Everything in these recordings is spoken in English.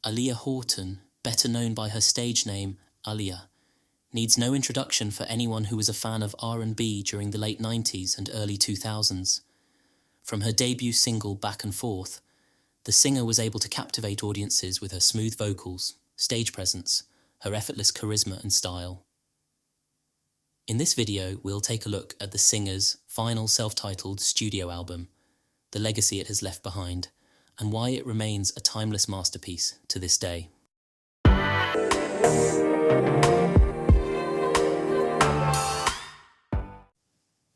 Aaliyah Horton, better known by her stage name, Aaliyah, needs no introduction for anyone who was a fan of R&B during the late 90s and early 2000s. From her debut single Back and Forth, the singer was able to captivate audiences with her smooth vocals, stage presence, her effortless charisma and style. In this video, we'll take a look at the singer's final self-titled studio album, the legacy it has left behind, and why it remains a timeless masterpiece to this day.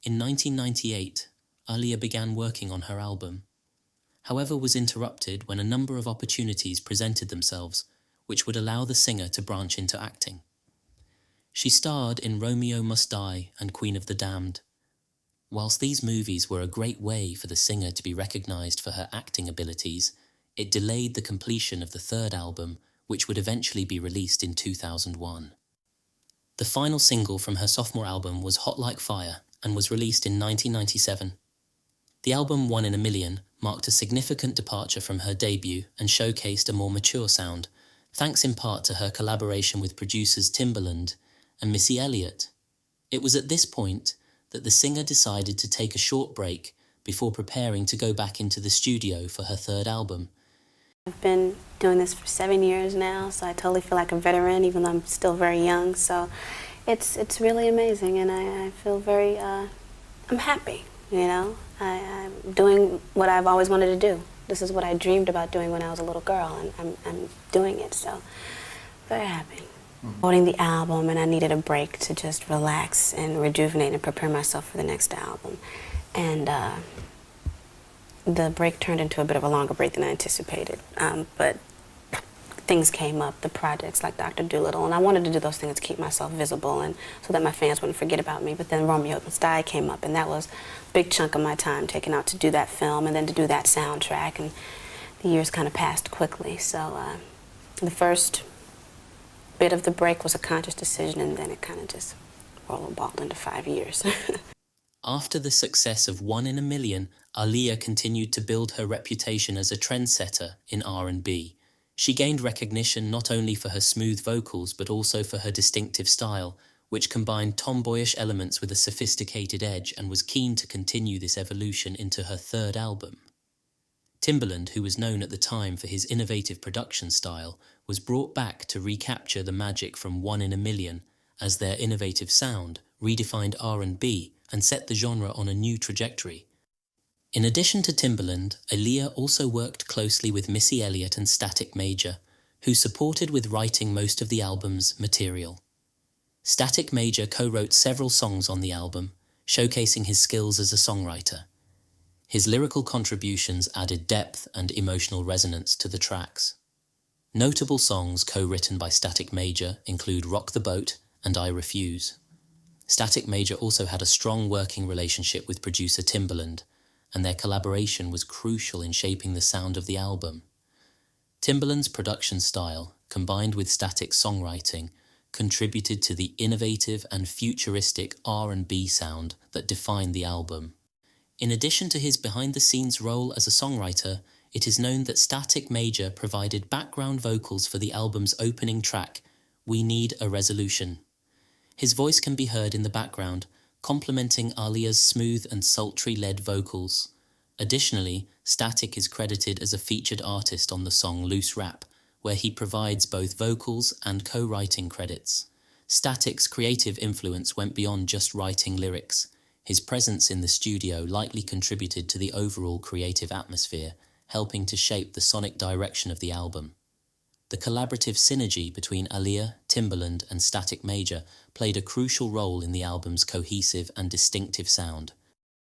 In 1998, Aaliyah began working on her album, however was interrupted when a number of opportunities presented themselves which would allow the singer to branch into acting. She starred in Romeo Must Die and Queen of the Damned. Whilst these movies were a great way for the singer to be recognised for her acting abilities, it delayed the completion of the third album, which would eventually be released in 2001. The final single from her sophomore album was Hot Like Fire and was released in 1997. The album One in a Million marked a significant departure from her debut and showcased a more mature sound, thanks in part to her collaboration with producers Timbaland and Missy Elliott. It was at this point that the singer decided to take a short break before preparing to go back into the studio for her third album. I've been doing this for 7 years now, so I totally feel like a veteran, even though I'm still very young. So it's really amazing, and I feel very, I'm happy, you know? I'm doing what I've always wanted to do. This is what I dreamed about doing when I was a little girl, and I'm doing it, so very happy. Holding the album, and I needed a break to just relax and rejuvenate and prepare myself for the next album. And the break turned into a bit of a longer break than I anticipated, but things came up, the projects like Dr. Dolittle, and I wanted to do those things to keep myself visible and so that my fans wouldn't forget about me. But then Romeo Must Die came up, and that was a big chunk of my time taken out to do that film and then to do that soundtrack, and the years kind of passed quickly. So the first bit of the break was a conscious decision, and then it kind of just rollerballed into 5 years. After the success of One in a Million, Aaliyah continued to build her reputation as a trendsetter in R&B. She gained recognition not only for her smooth vocals but also for her distinctive style, which combined tomboyish elements with a sophisticated edge, and was keen to continue this evolution into her third album. Timbaland, who was known at the time for his innovative production style, was brought back to recapture the magic from One in a Million, as their innovative sound redefined R&B and set the genre on a new trajectory. In addition to Timbaland, Aaliyah also worked closely with Missy Elliott and Static Major, who supported with writing most of the album's material. Static Major co-wrote several songs on the album, showcasing his skills as a songwriter. His lyrical contributions added depth and emotional resonance to the tracks. Notable songs co-written by Static Major include Rock the Boat and I Refuse. Static Major also had a strong working relationship with producer Timbaland, and their collaboration was crucial in shaping the sound of the album. Timbaland's production style, combined with Static's songwriting, contributed to the innovative and futuristic R&B sound that defined the album. In addition to his behind-the-scenes role as a songwriter, it is known that Static Major provided background vocals for the album's opening track, We Need a Resolution. His voice can be heard in the background, complementing Aaliyah's smooth and sultry lead vocals. Additionally, Static is credited as a featured artist on the song Loose Rap, where he provides both vocals and co-writing credits. Static's creative influence went beyond just writing lyrics. His presence in the studio likely contributed to the overall creative atmosphere, helping to shape the sonic direction of the album. The collaborative synergy between Aaliyah, Timbaland, and Static Major played a crucial role in the album's cohesive and distinctive sound.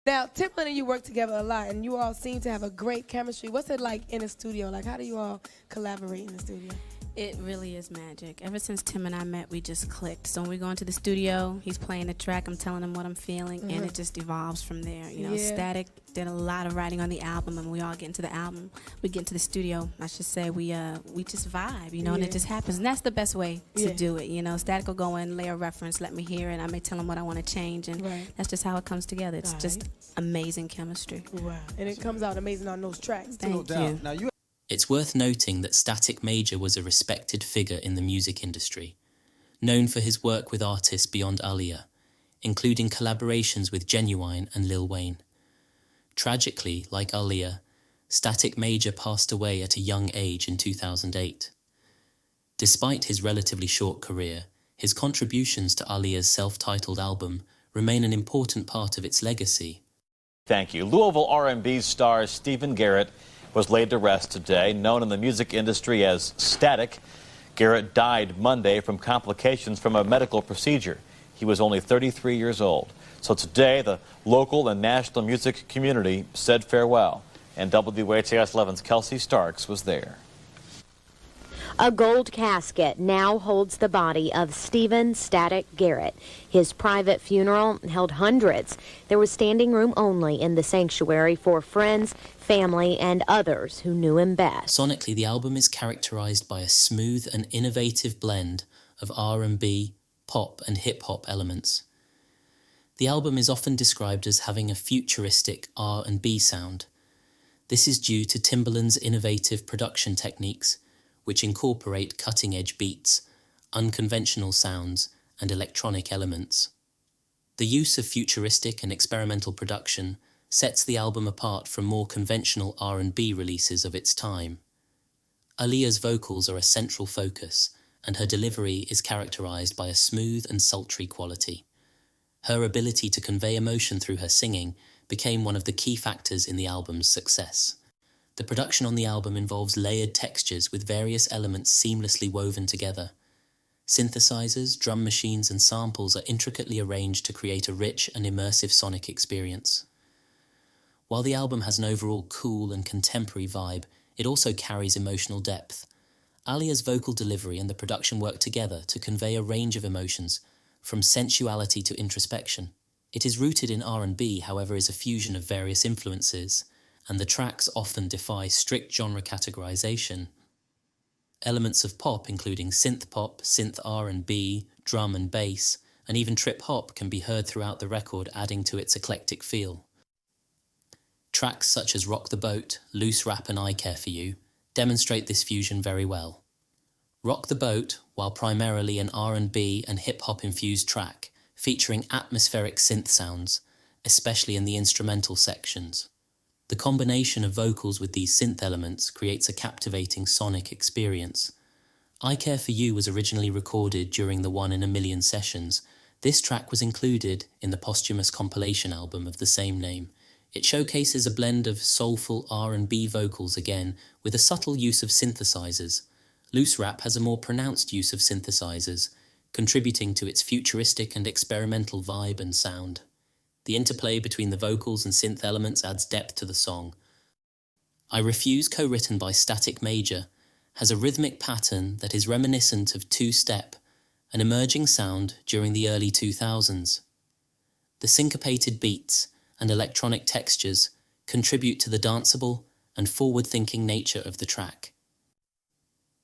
Now, Timbaland and you work together a lot, and you all seem to have a great chemistry. What's it like in the studio? Like, how do you all collaborate in the studio? It really is magic. Ever since Tim and I met, we just clicked. So when we go into the studio, he's playing the track, I'm telling him what I'm feeling, and it just evolves from there. You know, Static did a lot of writing on the album, and we all get into the album. We get into the studio, I should say, we just vibe, you know, and it just happens. And that's the best way to do it, you know. Static will go in, lay a reference, let me hear it. I may tell him what I want to change, and that's just how it comes together. It's just amazing chemistry. Wow. And it comes out amazing on those tracks, too. Thank you. Now, It's worth noting that Static Major was a respected figure in the music industry, known for his work with artists beyond Aaliyah, including collaborations with Genuine and Lil Wayne. Tragically, like Aaliyah, Static Major passed away at a young age in 2008. Despite his relatively short career, his contributions to Aaliyah's self-titled album remain an important part of its legacy. Thank you. Louisville R&B star Stephen Garrett was laid to rest today. Known in the music industry as Static, Garrett died Monday from complications from a medical procedure. He was only 33 years old. So today, the local and national music community said farewell, and WHAS 11's Kelsey Starks was there. A gold casket now holds the body of Stephen Static Garrett. His private funeral held hundreds. There was standing room only in the sanctuary for friends, family, and others who knew him best. Sonically, the album is characterized by a smooth and innovative blend of R&B, pop, and hip-hop elements. The album is often described as having a futuristic R&B sound. This is due to Timbaland's innovative production techniques, which incorporate cutting-edge beats, unconventional sounds, and electronic elements. The use of futuristic and experimental production sets the album apart from more conventional R&B releases of its time. Aaliyah's vocals are a central focus, and her delivery is characterized by a smooth and sultry quality. Her ability to convey emotion through her singing became one of the key factors in the album's success. The production on the album involves layered textures with various elements seamlessly woven together. Synthesizers, drum machines, and samples are intricately arranged to create a rich and immersive sonic experience. While the album has an overall cool and contemporary vibe, it also carries emotional depth. Aaliyah's vocal delivery and the production work together to convey a range of emotions, from sensuality to introspection. It is rooted in R&B, however, is a fusion of various influences, and the tracks often defy strict genre categorization. Elements of pop, including synth pop, synth R&B, drum and bass, and even trip hop can be heard throughout the record, adding to its eclectic feel. Tracks such as Rock the Boat, Loose Rap and I Care For You demonstrate this fusion very well. Rock the Boat, while primarily an R&B and hip-hop infused track, featuring atmospheric synth sounds, especially in the instrumental sections. The combination of vocals with these synth elements creates a captivating sonic experience. I Care For You was originally recorded during the 1 in a Million sessions. This track was included in the posthumous compilation album of the same name. It showcases a blend of soulful R&B vocals again, with a subtle use of synthesizers. Loose Rap has a more pronounced use of synthesizers, contributing to its futuristic and experimental vibe and sound. The interplay between the vocals and synth elements adds depth to the song. I Refuse, co-written by Static Major, has a rhythmic pattern that is reminiscent of two-step, an emerging sound during the early 2000s. The syncopated beats and electronic textures contribute to the danceable and forward-thinking nature of the track.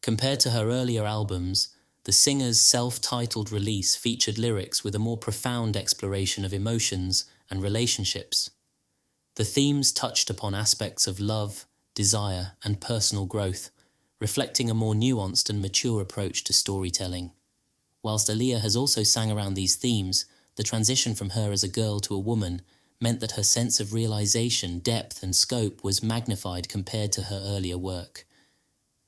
Compared to her earlier albums, the singer's self-titled release featured lyrics with a more profound exploration of emotions and relationships. The themes touched upon aspects of love, desire, and personal growth, reflecting a more nuanced and mature approach to storytelling. Whilst Aaliyah has also sang around these themes, the transition from her as a girl to a woman meant that her sense of realization, depth, and scope was magnified compared to her earlier work.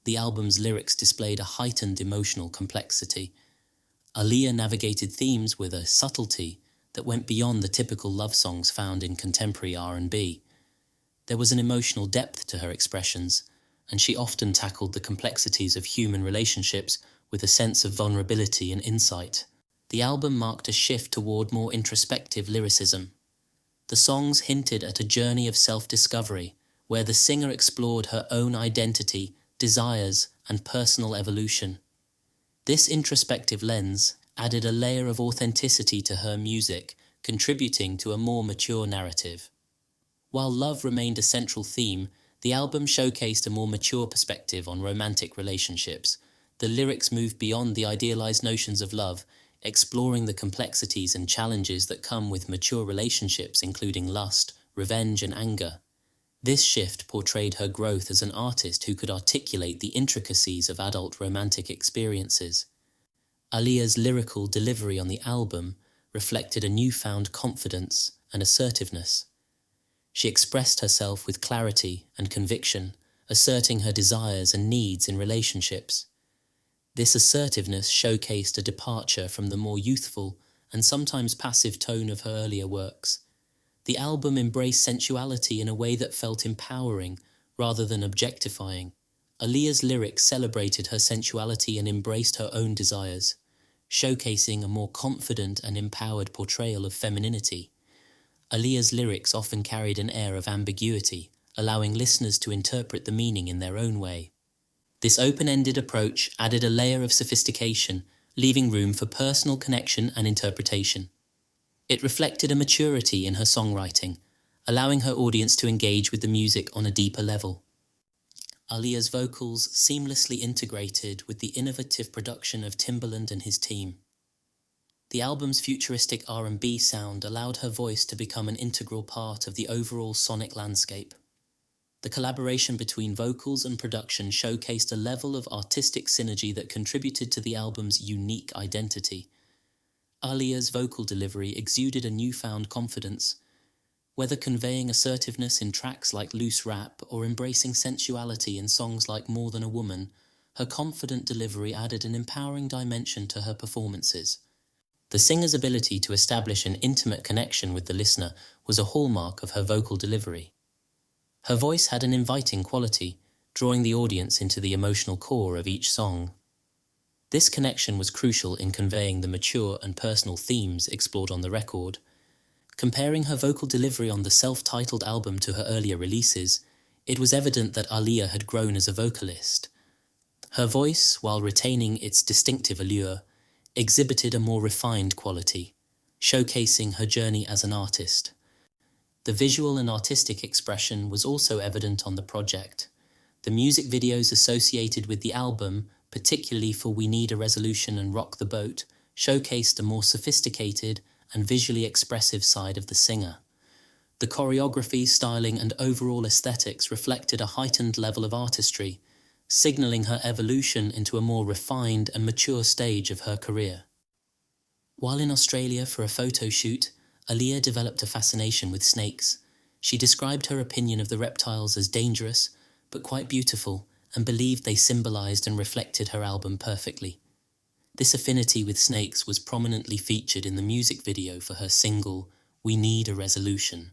The album's lyrics displayed a heightened emotional complexity. Aaliyah navigated themes with a subtlety that went beyond the typical love songs found in contemporary R&B. There was an emotional depth to her expressions, and she often tackled the complexities of human relationships with a sense of vulnerability and insight. The album marked a shift toward more introspective lyricism. The songs hinted at a journey of self-discovery, where the singer explored her own identity, desires, and personal evolution. This introspective lens added a layer of authenticity to her music, contributing to a more mature narrative. While love remained a central theme, the album showcased a more mature perspective on romantic relationships. The lyrics moved beyond the idealized notions of love, exploring the complexities and challenges that come with mature relationships, including lust, revenge, and anger. This shift portrayed her growth as an artist who could articulate the intricacies of adult romantic experiences. Aaliyah's lyrical delivery on the album reflected a newfound confidence and assertiveness. She expressed herself with clarity and conviction, asserting her desires and needs in relationships. This assertiveness showcased a departure from the more youthful and sometimes passive tone of her earlier works. The album embraced sensuality in a way that felt empowering rather than objectifying. Aaliyah's lyrics celebrated her sensuality and embraced her own desires, showcasing a more confident and empowered portrayal of femininity. Aaliyah's lyrics often carried an air of ambiguity, allowing listeners to interpret the meaning in their own way. This open-ended approach added a layer of sophistication, leaving room for personal connection and interpretation. It reflected a maturity in her songwriting, allowing her audience to engage with the music on a deeper level. Aaliyah's vocals seamlessly integrated with the innovative production of Timbaland and his team. The album's futuristic R&B sound allowed her voice to become an integral part of the overall sonic landscape. The collaboration between vocals and production showcased a level of artistic synergy that contributed to the album's unique identity. Aaliyah's vocal delivery exuded a newfound confidence. Whether conveying assertiveness in tracks like Loose Rap or embracing sensuality in songs like More Than a Woman, her confident delivery added an empowering dimension to her performances. The singer's ability to establish an intimate connection with the listener was a hallmark of her vocal delivery. Her voice had an inviting quality, drawing the audience into the emotional core of each song. This connection was crucial in conveying the mature and personal themes explored on the record. Comparing her vocal delivery on the self-titled album to her earlier releases, it was evident that Aaliyah had grown as a vocalist. Her voice, while retaining its distinctive allure, exhibited a more refined quality, showcasing her journey as an artist. The visual and artistic expression was also evident on the project. The music videos associated with the album, particularly for We Need a Resolution and Rock the Boat, showcased a more sophisticated and visually expressive side of the singer. The choreography, styling, and overall aesthetics reflected a heightened level of artistry, signaling her evolution into a more refined and mature stage of her career. While in Australia for a photo shoot, Aaliyah developed a fascination with snakes. She described her opinion of the reptiles as dangerous, but quite beautiful, and believed they symbolized and reflected her album perfectly. This affinity with snakes was prominently featured in the music video for her single, We Need a Resolution.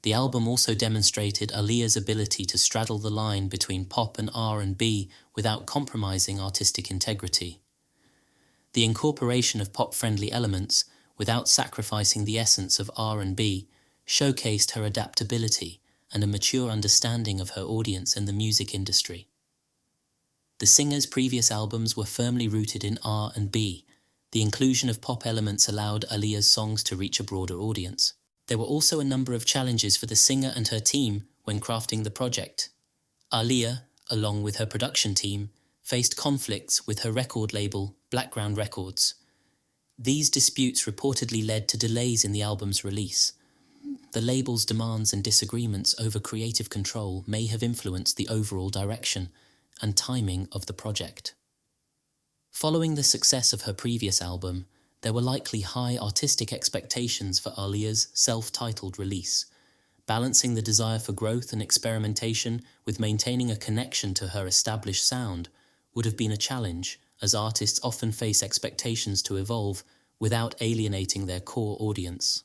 The album also demonstrated Aaliyah's ability to straddle the line between pop and R&B without compromising artistic integrity. The incorporation of pop-friendly elements, without sacrificing the essence of R&B, showcased her adaptability and a mature understanding of her audience and the music industry. The singer's previous albums were firmly rooted in R&B. The inclusion of pop elements allowed Aaliyah's songs to reach a broader audience. There were also a number of challenges for the singer and her team when crafting the project. Aaliyah, along with her production team, faced conflicts with her record label, Blackground Records. These disputes reportedly led to delays in the album's release. The label's demands and disagreements over creative control may have influenced the overall direction and timing of the project. Following the success of her previous album, there were likely high artistic expectations for Aaliyah's self-titled release. Balancing the desire for growth and experimentation with maintaining a connection to her established sound would have been a challenge, as artists often face expectations to evolve without alienating their core audience.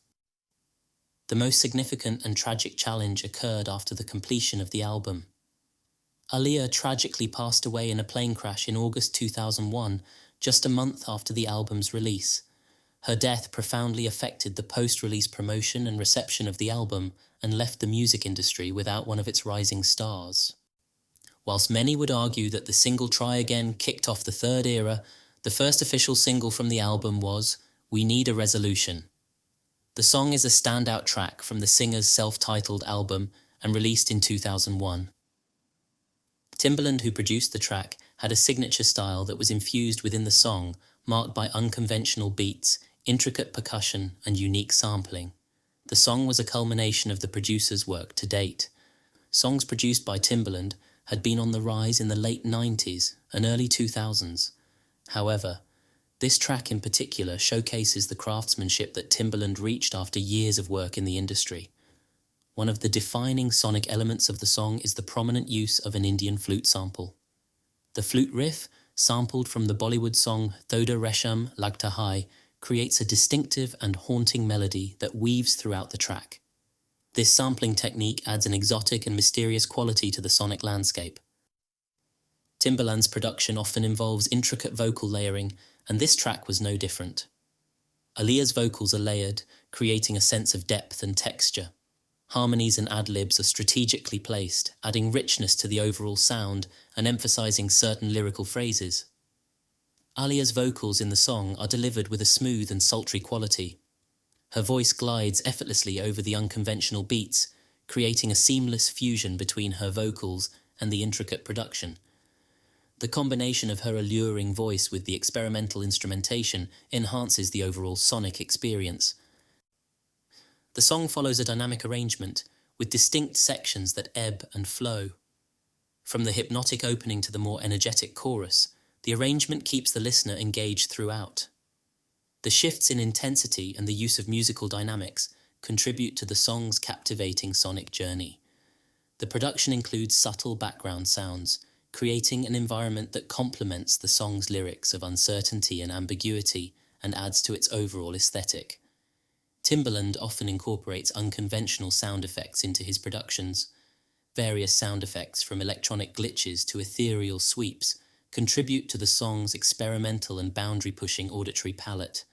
The most significant and tragic challenge occurred after the completion of the album. Aaliyah tragically passed away in a plane crash in August 2001, just a month after the album's release. Her death profoundly affected the post-release promotion and reception of the album and left the music industry without one of its rising stars. Whilst many would argue that the single Try Again kicked off the third era, the first official single from the album was We Need a Resolution. The song is a standout track from the singer's self-titled album and released in 2001. Timbaland, who produced the track, had a signature style that was infused within the song, marked by unconventional beats, intricate percussion, and unique sampling. The song was a culmination of the producer's work to date. songs produced by Timbaland had been on the rise in the late 90s and early 2000s. However, this track in particular showcases the craftsmanship that Timbaland reached after years of work in the industry. One of the defining sonic elements of the song is the prominent use of an Indian flute sample. The flute riff, sampled from the Bollywood song Thoda Resham Lagta Hai, creates a distinctive and haunting melody that weaves throughout the track. This sampling technique adds an exotic and mysterious quality to the sonic landscape. Timbaland's production often involves intricate vocal layering, and this track was no different. Aaliyah's vocals are layered, creating a sense of depth and texture. Harmonies and ad-libs are strategically placed, adding richness to the overall sound and emphasizing certain lyrical phrases. Aaliyah's vocals in the song are delivered with a smooth and sultry quality. Her voice glides effortlessly over the unconventional beats, creating a seamless fusion between her vocals and the intricate production. The combination of her alluring voice with the experimental instrumentation enhances the overall sonic experience. The song follows a dynamic arrangement, with distinct sections that ebb and flow. From the hypnotic opening to the more energetic chorus, the arrangement keeps the listener engaged throughout. The shifts in intensity and the use of musical dynamics contribute to the song's captivating sonic journey. The production includes subtle background sounds, creating an environment that complements the song's lyrics of uncertainty and ambiguity and adds to its overall aesthetic. Timbaland often incorporates unconventional sound effects into his productions. Various sound effects, from electronic glitches to ethereal sweeps, contribute to the song's experimental and boundary-pushing auditory palette.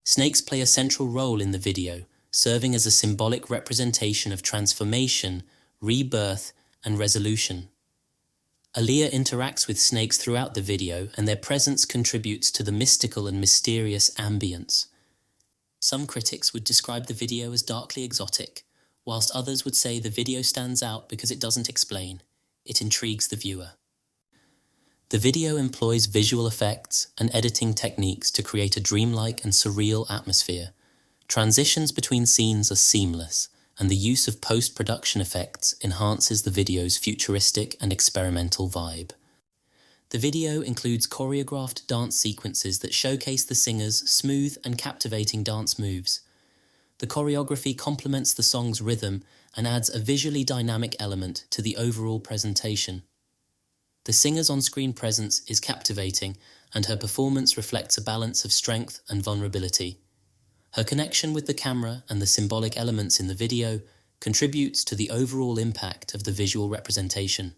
Snakes play a central role in the video, serving as a symbolic representation of transformation, rebirth, and resolution. Aaliyah interacts with snakes throughout the video, and their presence contributes to the mystical and mysterious ambience. Some critics would describe the video as darkly exotic, whilst others would say the video stands out because it doesn't explain, it intrigues the viewer. The video employs visual effects and editing techniques to create a dreamlike and surreal atmosphere. Transitions between scenes are seamless, and the use of post-production effects enhances the video's futuristic and experimental vibe. The video includes choreographed dance sequences that showcase the singer's smooth and captivating dance moves. The choreography complements the song's rhythm and adds a visually dynamic element to the overall presentation. The singer's on-screen presence is captivating, and her performance reflects a balance of strength and vulnerability. Her connection with the camera and the symbolic elements in the video contributes to the overall impact of the visual representation.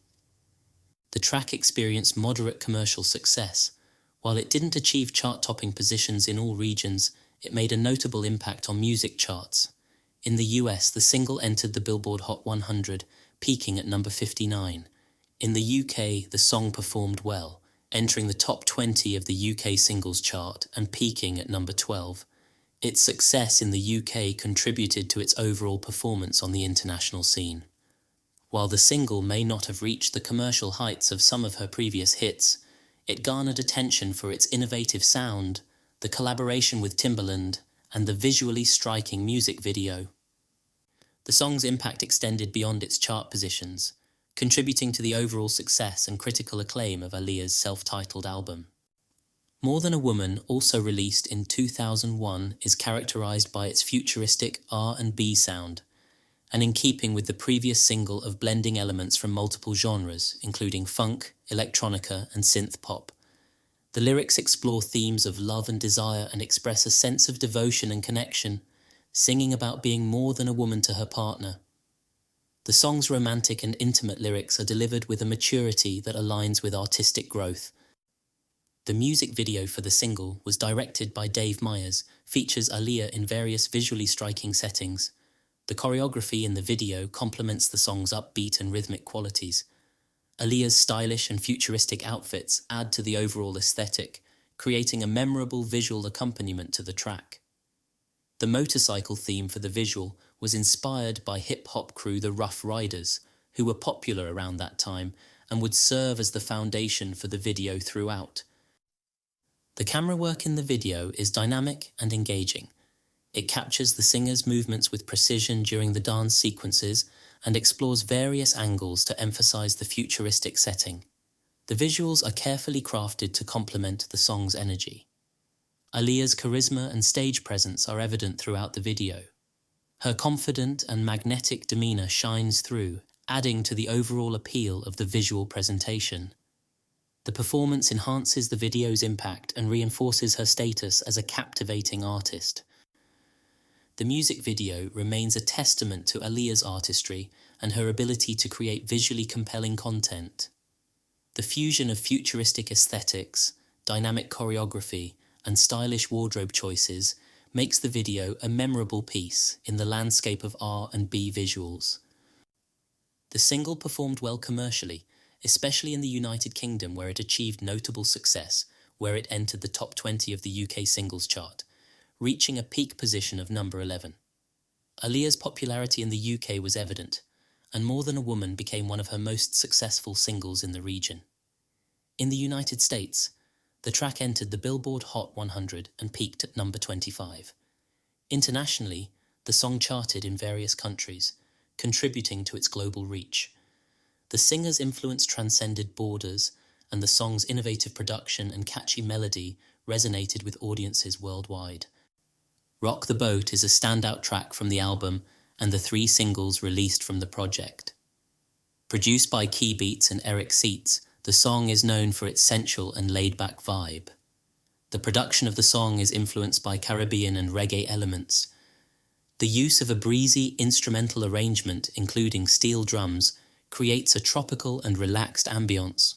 The track experienced moderate commercial success. While it didn't achieve chart-topping positions in all regions, it made a notable impact on music charts. In the US, the single entered the Billboard Hot 100, peaking at number 59. In the UK, the song performed well, entering the top 20 of the UK singles chart and peaking at number 12. Its success in the UK contributed to its overall performance on the international scene. While the single may not have reached the commercial heights of some of her previous hits, it garnered attention for its innovative sound, the collaboration with Timbaland, and the visually striking music video. The song's impact extended beyond its chart positions, contributing to the overall success and critical acclaim of Aaliyah's self-titled album. More Than a Woman, also released in 2001, is characterized by its futuristic R&B sound, and in keeping with the previous single of blending elements from multiple genres, including funk, electronica, and synth pop. The lyrics explore themes of love and desire and express a sense of devotion and connection, singing about being more than a woman to her partner. The song's romantic and intimate lyrics are delivered with a maturity that aligns with artistic growth. The music video for the single was directed by Dave Meyers, features Aaliyah in various visually striking settings. The choreography in the video complements the song's upbeat and rhythmic qualities. Aaliyah's stylish and futuristic outfits add to the overall aesthetic, creating a memorable visual accompaniment to the track. The motorcycle theme for the visual was inspired by hip-hop crew the Rough Riders, who were popular around that time and would serve as the foundation for the video throughout. The camera work in the video is dynamic and engaging. It captures the singer's movements with precision during the dance sequences, and explores various angles to emphasize the futuristic setting. The visuals are carefully crafted to complement the song's energy. Aaliyah's charisma and stage presence are evident throughout the video. Her confident and magnetic demeanor shines through, adding to the overall appeal of the visual presentation. The performance enhances the video's impact and reinforces her status as a captivating artist. The music video remains a testament to Aaliyah's artistry and her ability to create visually compelling content. The fusion of futuristic aesthetics, dynamic choreography, and stylish wardrobe choices makes the video a memorable piece in the landscape of R&B visuals. The single performed well commercially, especially in the United Kingdom, where it achieved notable success, where it entered the top 20 of the UK singles chart, reaching a peak position of number 11. Aaliyah's popularity in the UK was evident, and More Than a Woman became one of her most successful singles in the region. In the United States, the track entered the Billboard Hot 100 and peaked at number 25. Internationally, the song charted in various countries, contributing to its global reach. The singer's influence transcended borders, and the song's innovative production and catchy melody resonated with audiences worldwide. Rock the Boat is a standout track from the album and the 3 singles released from the project. Produced by Key Beats and Eric Seitz, the song is known for its sensual and laid-back vibe. The production of the song is influenced by Caribbean and reggae elements. The use of a breezy instrumental arrangement, including steel drums, creates a tropical and relaxed ambience.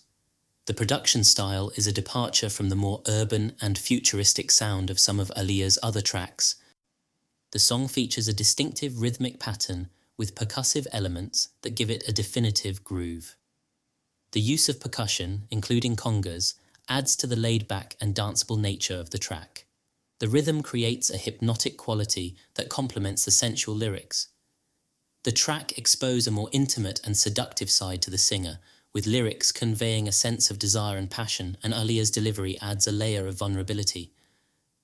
The production style is a departure from the more urban and futuristic sound of some of Aaliyah's other tracks. The song features a distinctive rhythmic pattern with percussive elements that give it a definitive groove. The use of percussion, including congas, adds to the laid-back and danceable nature of the track. The rhythm creates a hypnotic quality that complements the sensual lyrics. The track exposes a more intimate and seductive side to the singer, with lyrics conveying a sense of desire and passion, and Aaliyah's delivery adds a layer of vulnerability.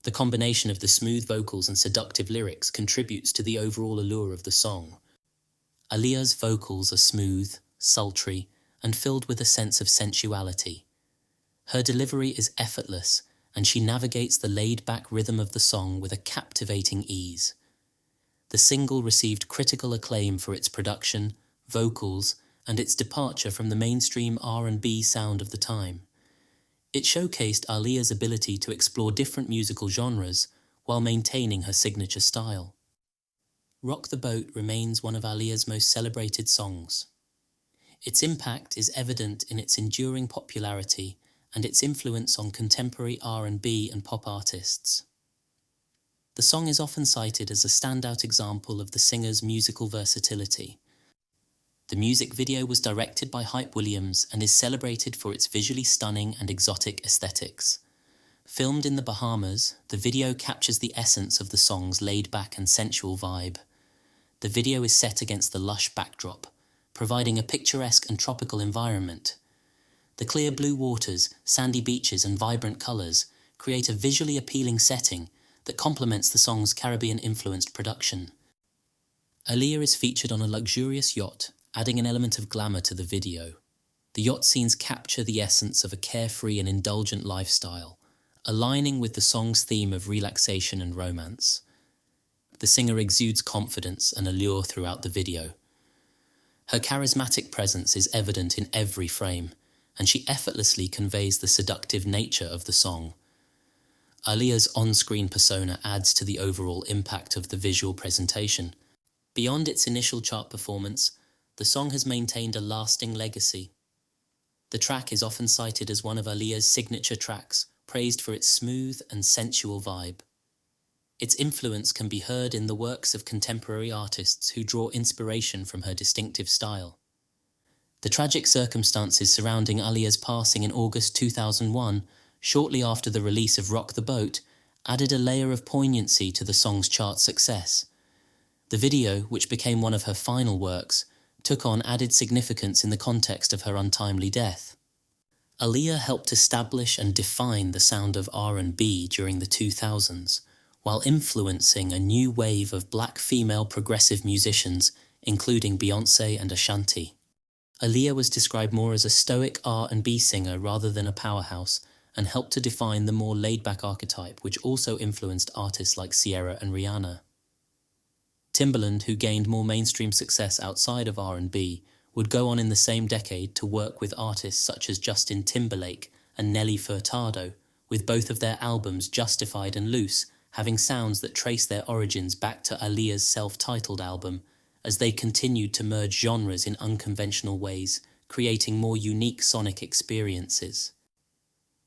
The combination of the smooth vocals and seductive lyrics contributes to the overall allure of the song. Aaliyah's vocals are smooth, sultry, and filled with a sense of sensuality. Her delivery is effortless, and she navigates the laid-back rhythm of the song with a captivating ease. The single received critical acclaim for its production, vocals, and its departure from the mainstream R&B sound of the time. It showcased Aaliyah's ability to explore different musical genres while maintaining her signature style. Rock the Boat remains one of Aaliyah's most celebrated songs. Its impact is evident in its enduring popularity and its influence on contemporary R&B and pop artists. The song is often cited as a standout example of the singer's musical versatility. The music video was directed by Hype Williams and is celebrated for its visually stunning and exotic aesthetics. Filmed in the Bahamas, the video captures the essence of the song's laid-back and sensual vibe. The video is set against the lush backdrop, providing a picturesque and tropical environment. The clear blue waters, sandy beaches, and vibrant colors create a visually appealing setting that complements the song's Caribbean-influenced production. Aaliyah is featured on a luxurious yacht, adding an element of glamour to the video. The yacht scenes capture the essence of a carefree and indulgent lifestyle, aligning with the song's theme of relaxation and romance. The singer exudes confidence and allure throughout the video. Her charismatic presence is evident in every frame, and she effortlessly conveys the seductive nature of the song. Aaliyah's on-screen persona adds to the overall impact of the visual presentation. Beyond its initial chart performance, the song has maintained a lasting legacy. The track is often cited as one of Aaliyah's signature tracks, praised for its smooth and sensual vibe. Its influence can be heard in the works of contemporary artists who draw inspiration from her distinctive style. The tragic circumstances surrounding Aaliyah's passing in August 2001, shortly after the release of Rock the Boat, added a layer of poignancy to the song's chart success. The video, which became one of her final works, took on added significance in the context of her untimely death. Aaliyah helped establish and define the sound of R&B during the 2000s, while influencing a new wave of black female progressive musicians including Beyoncé and Ashanti. Aaliyah was described more as a stoic R&B singer rather than a powerhouse, and helped to define the more laid-back archetype which also influenced artists like Ciara and Rihanna. Timbaland, who gained more mainstream success outside of R&B, would go on in the same decade to work with artists such as Justin Timberlake and Nelly Furtado, with both of their albums Justified and Loose having sounds that trace their origins back to Aaliyah's self-titled album, as they continued to merge genres in unconventional ways, creating more unique sonic experiences.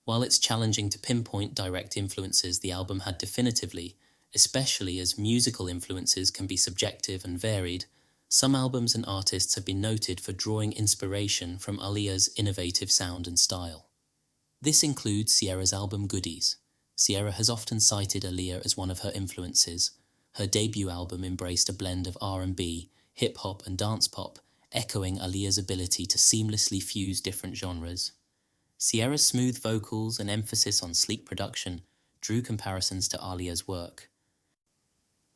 While it's challenging to pinpoint direct influences the album had definitively, especially as musical influences can be subjective and varied, some albums and artists have been noted for drawing inspiration from Aaliyah's innovative sound and style. This includes Ciara's album Goodies. Ciara has often cited Aaliyah as one of her influences. Her debut album embraced a blend of R&B, hip-hop and dance pop, echoing Aaliyah's ability to seamlessly fuse different genres. Ciara's smooth vocals and emphasis on sleek production drew comparisons to Aaliyah's work.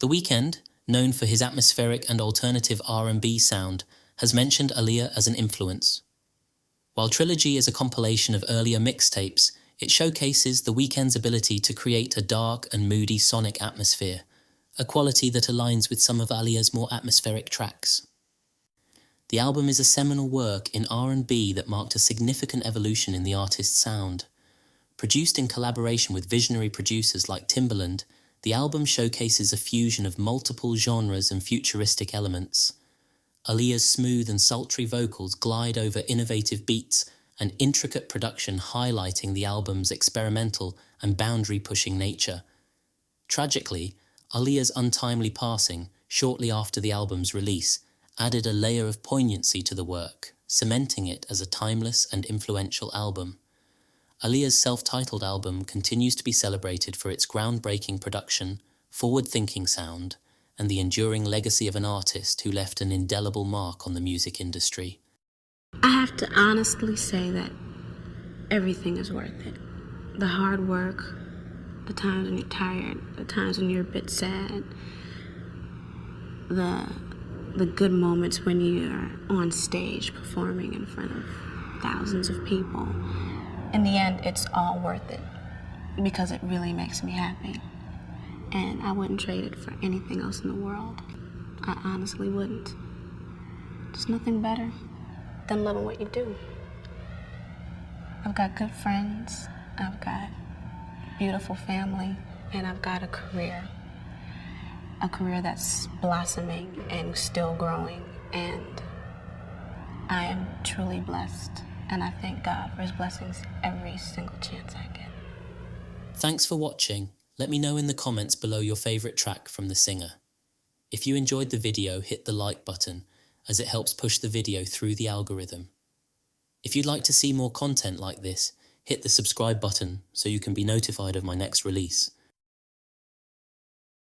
The Weeknd, known for his atmospheric and alternative R&B sound, has mentioned Aaliyah as an influence. While Trilogy is a compilation of earlier mixtapes, it showcases The Weeknd's ability to create a dark and moody sonic atmosphere, a quality that aligns with some of Aaliyah's more atmospheric tracks. The album is a seminal work in R&B that marked a significant evolution in the artist's sound. Produced in collaboration with visionary producers like Timbaland, the album showcases a fusion of multiple genres and futuristic elements. Aaliyah's smooth and sultry vocals glide over innovative beats and intricate production highlighting the album's experimental and boundary-pushing nature. Tragically, Aaliyah's untimely passing, shortly after the album's release, added a layer of poignancy to the work, cementing it as a timeless and influential album. Aaliyah's self-titled album continues to be celebrated for its groundbreaking production, forward-thinking sound, and the enduring legacy of an artist who left an indelible mark on the music industry. I have to honestly say that everything is worth it. The hard work, the times when you're tired, the times when you're a bit sad, the good moments when you're on stage performing in front of thousands of people. In the end, it's all worth it because it really makes me happy. And I wouldn't trade it for anything else in the world. I honestly wouldn't. There's nothing better than loving what you do. I've got good friends, I've got a beautiful family, and I've got a career that's blossoming and still growing, and I am truly blessed, and I thank God for his blessings every single chance I get. Thanks for watching. Let me know in the comments below your favourite track from the singer. If you enjoyed the video, hit the like button, as it helps push the video through the algorithm. If you'd like to see more content like this, hit the subscribe button so you can be notified of my next release.